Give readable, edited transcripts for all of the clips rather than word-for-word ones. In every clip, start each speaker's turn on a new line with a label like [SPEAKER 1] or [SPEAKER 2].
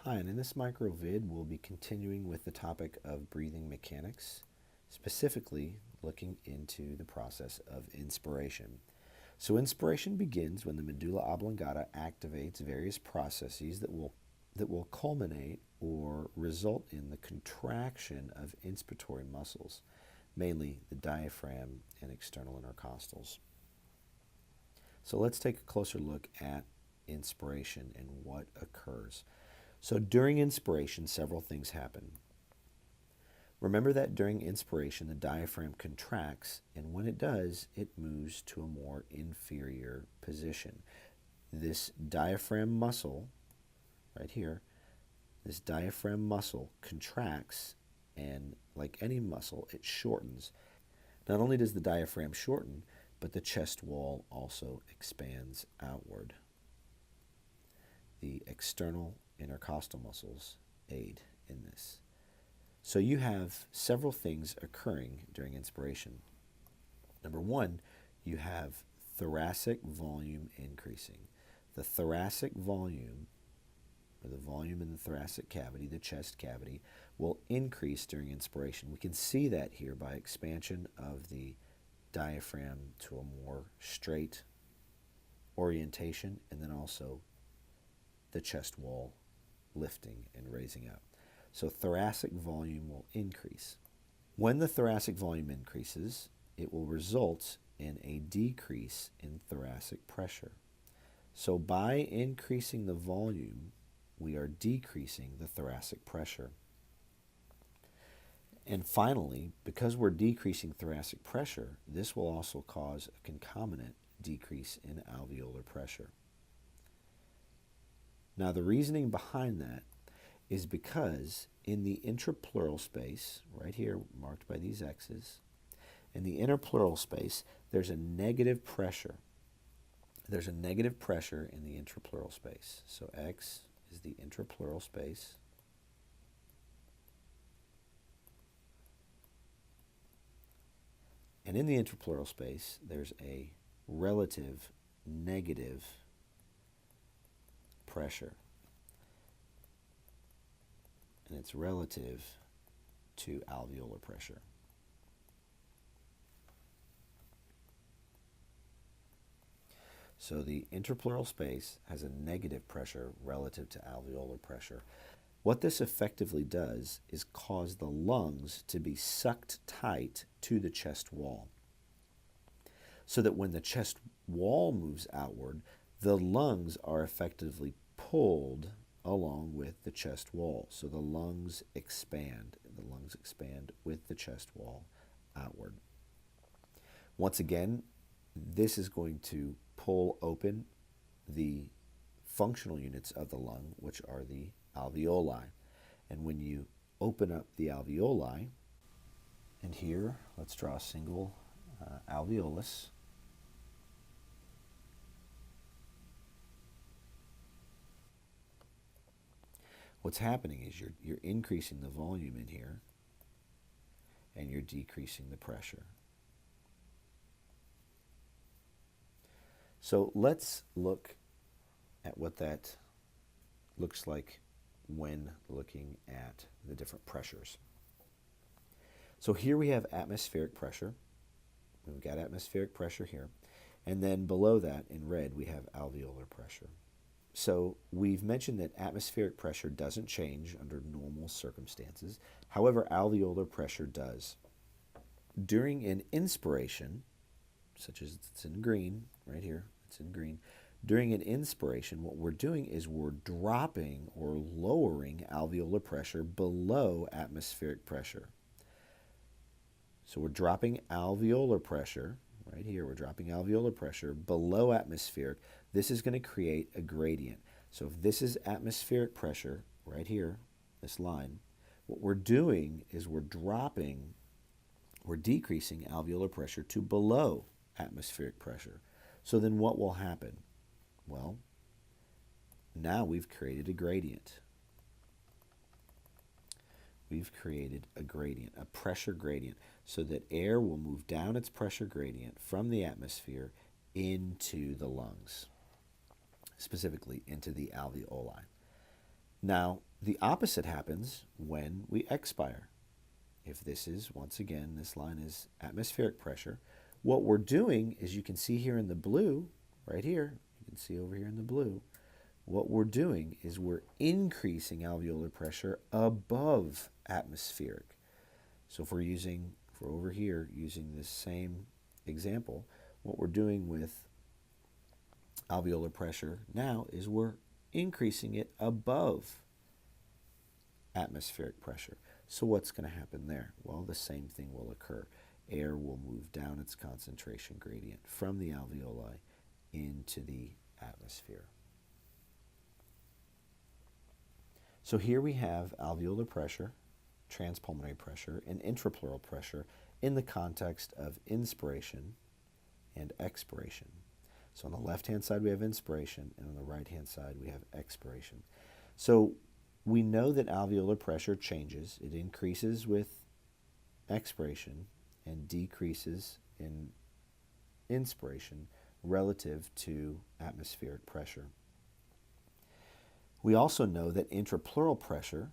[SPEAKER 1] Hi, and in this MicroVid, we'll be continuing with the topic of breathing mechanics, specifically looking into the process of inspiration. So inspiration begins when the medulla oblongata activates various processes that will culminate or result in the contraction of inspiratory muscles, mainly the diaphragm and external intercostals. So let's take a closer look at inspiration and what occurs. So during inspiration, several things happen. Remember that during inspiration, the diaphragm contracts, and when it does, it moves to a more inferior position. This diaphragm muscle, right here, this diaphragm muscle contracts, and like any muscle, it shortens. Not only does the diaphragm shorten, but the chest wall also expands outward. The external intercostal muscles aid in this. So you have several things occurring during inspiration. Number one, you have thoracic volume increasing. The thoracic volume, or the volume in the thoracic cavity, the chest cavity, will increase during inspiration. We can see that here by expansion of the diaphragm to a more straight orientation, and then also the chest wall lifting and raising up. So thoracic volume will increase. When the thoracic volume increases, it will result in a decrease in thoracic pressure. So by increasing the volume, we are decreasing the thoracic pressure. And finally, because we're decreasing thoracic pressure, this will also cause a concomitant decrease in alveolar pressure. Now, the reasoning behind that is because in the intrapleural space, right here marked by these X's, in the interpleural space, there's a negative pressure. There's a negative pressure in the intrapleural space. So X is the intrapleural space. And in the intrapleural space, there's a relative negative pressure. And it's relative to alveolar pressure. So the intrapleural space has a negative pressure relative to alveolar pressure. What this effectively does is cause the lungs to be sucked tight to the chest wall, so that when the chest wall moves outward, the lungs are effectively pulled along with the chest wall. So the lungs expand. The lungs expand with the chest wall outward. Once again, this is going to pull open the functional units of the lung, which are the alveoli. And when you open up the alveoli, and here, let's draw a single alveolus. What's happening is you're increasing the volume in here, and you're decreasing the pressure. So let's look at what that looks like when looking at the different pressures. So here we have atmospheric pressure. We've got atmospheric pressure here. And then below that, in red, we have alveolar pressure. So we've mentioned that atmospheric pressure doesn't change under normal circumstances. However, alveolar pressure does. During an inspiration, such as it's in green, right here, it's in green. During an inspiration, what we're doing is we're dropping or lowering alveolar pressure below atmospheric pressure. So we're dropping alveolar pressure, right here, we're dropping alveolar pressure below atmospheric. This is going to create a gradient. So if this is atmospheric pressure, right here, this line, what we're doing is we're decreasing alveolar pressure to below atmospheric pressure. So then what will happen? Well, now we've created a gradient. We've created a gradient, a pressure gradient, so that air will move down its pressure gradient from the atmosphere into the lungs, specifically into the alveoli. Now, the opposite happens when we expire. If this is, once again, this line is atmospheric pressure, what we're doing is, you can see here in the blue, right here, you can see over here in the blue, what we're doing is we're increasing alveolar pressure above atmospheric. So if we're over here using this same example, what we're doing with alveolar pressure now is we're increasing it above atmospheric pressure. So what's going to happen there? Well, the same thing will occur. Air will move down its concentration gradient from the alveoli into the atmosphere. So here we have alveolar pressure, transpulmonary pressure, and intrapleural pressure in the context of inspiration and expiration. So on the left-hand side we have inspiration, and on the right-hand side we have expiration. So we know that alveolar pressure changes. It increases with expiration and decreases in inspiration relative to atmospheric pressure. We also know that intrapleural pressure,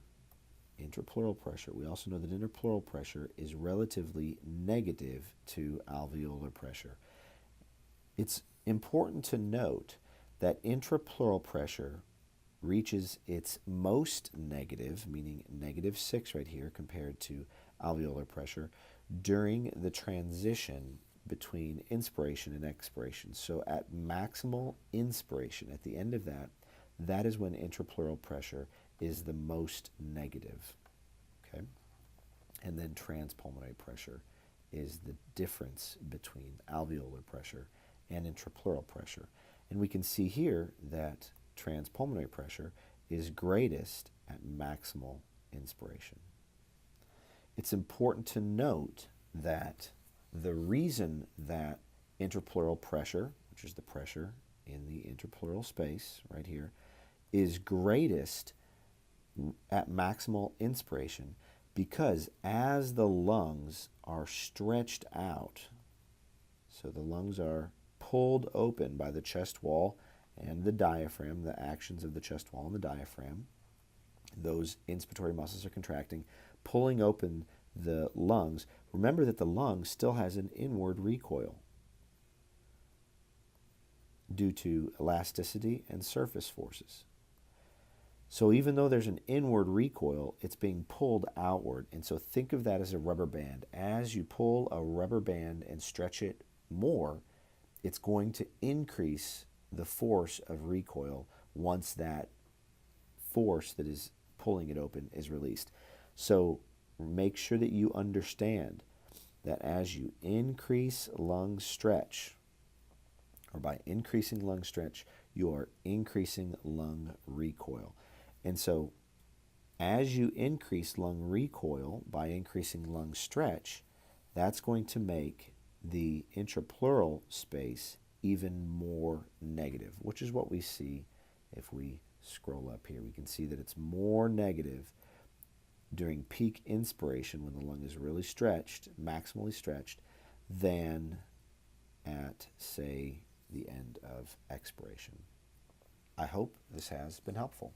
[SPEAKER 1] we also know that interpleural pressure is relatively negative to alveolar pressure. It's important to note that intrapleural pressure reaches its most negative, meaning -6 right here compared to alveolar pressure, during the transition between inspiration and expiration. So at maximal inspiration, at the end of that, that is when intrapleural pressure is the most negative. Okay? And then transpulmonary pressure is the difference between alveolar pressure and intrapleural pressure. And we can see here that transpulmonary pressure is greatest at maximal inspiration. It's important to note that the reason that interpleural pressure, which is the pressure in the interpleural space right here, is greatest at maximal inspiration, because as the lungs are stretched out, so the lungs are pulled open by the chest wall and the diaphragm, the actions of the chest wall and the diaphragm, those inspiratory muscles are contracting, pulling open the lungs. Remember that the lung still has an inward recoil due to elasticity and surface forces. So even though there's an inward recoil, it's being pulled outward. And so think of that as a rubber band. As you pull a rubber band and stretch it more, it's going to increase the force of recoil once that force that is pulling it open is released. So make sure that you understand that as you increase lung stretch, or by increasing lung stretch, you are increasing lung recoil. And so as you increase lung recoil by increasing lung stretch, that's going to make the intrapleural space even more negative, which is what we see if we scroll up here. We can see that it's more negative during peak inspiration when the lung is really stretched, maximally stretched, than at, say, the end of expiration. I hope this has been helpful.